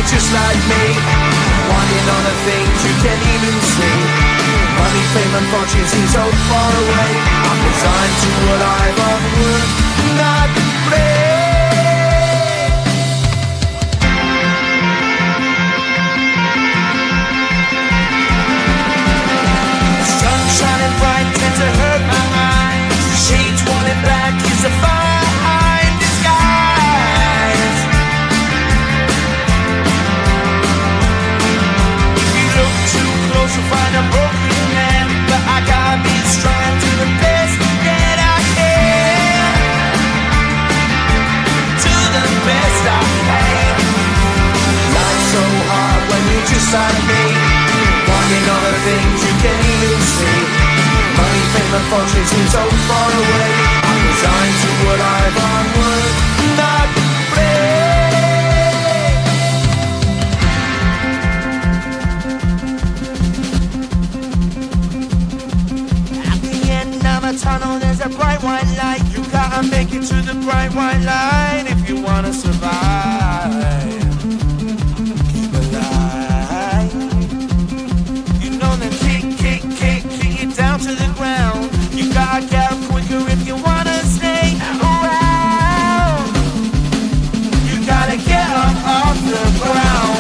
just like me, wanting all the things you can't even see. Money, fame and fortune seem so far away. I'm resigned to a life of work, not play. Sun shining bright tends to hurt my eyes. Shades worn in black is a fine disguise. If you look too close you'll find a broken man, but I gotta be strong to the best that I can. To the best I can. Life's so hard when you're just like me, wanting all the things you can't even see. Money, fame and fortune seem so far away. I'm resigned to a life on work, not play. At the end of a tunnel there's a bright white light. You gotta make it to the bright white light if you wanna survive. Keep alive. You know that kick it down to the ground. You gotta get up quicker if you wanna stay around. You gotta get up off the ground.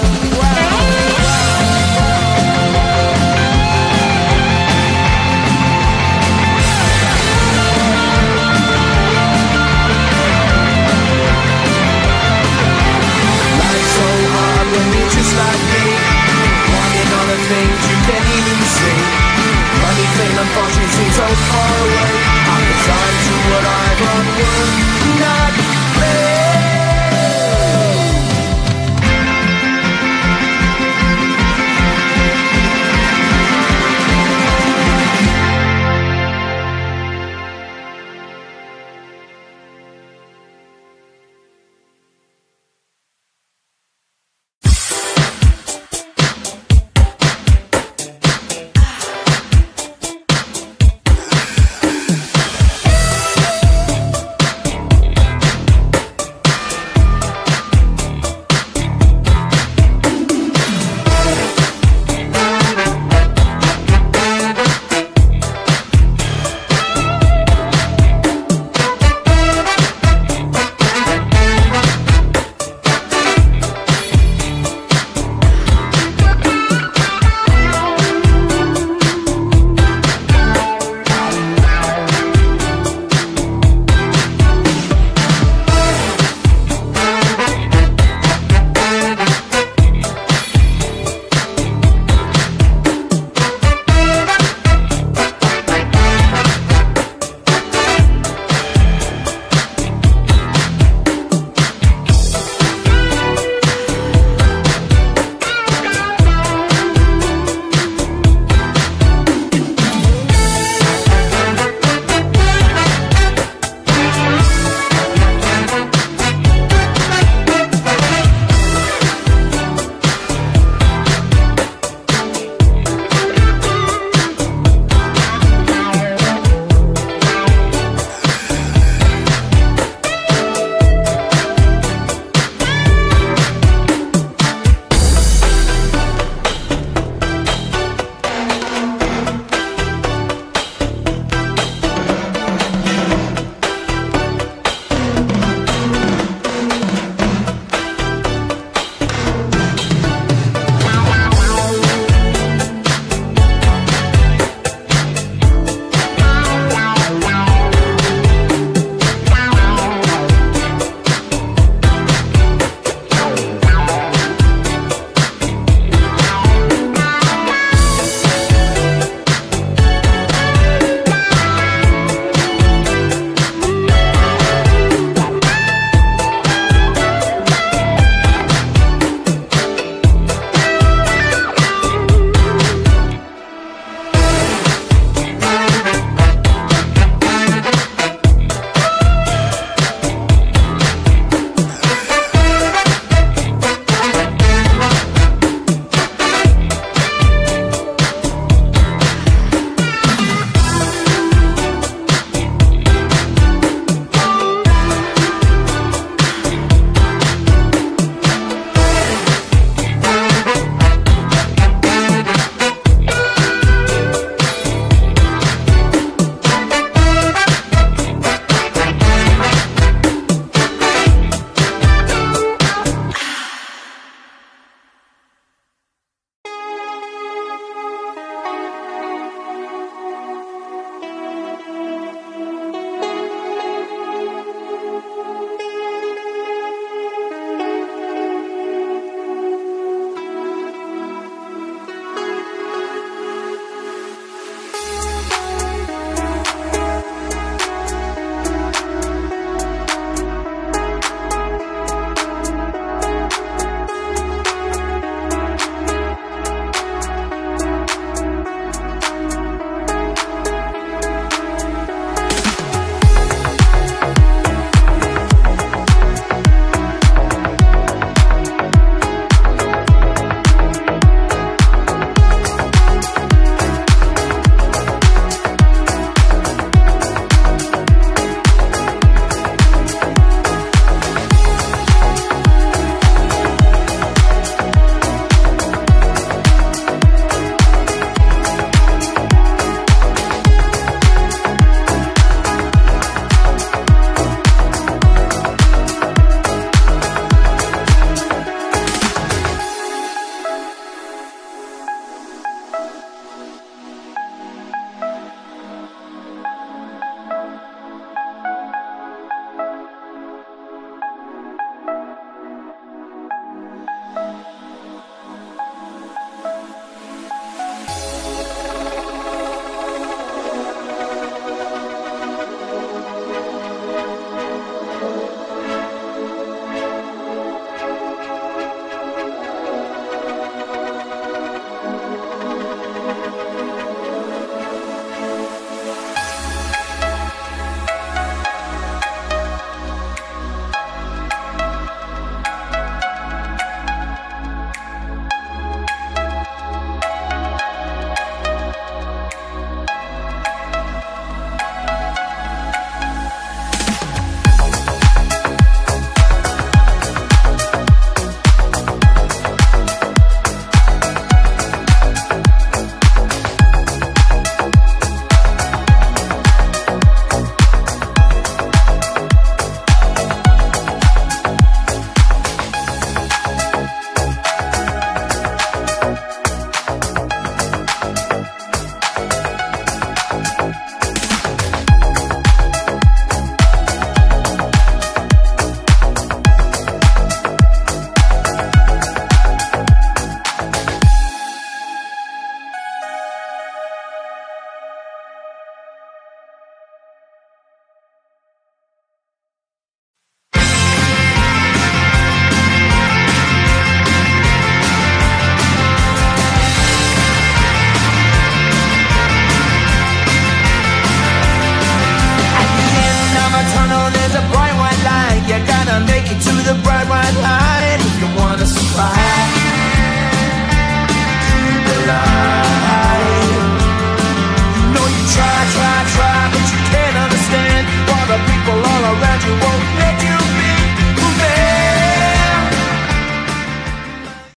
won't let you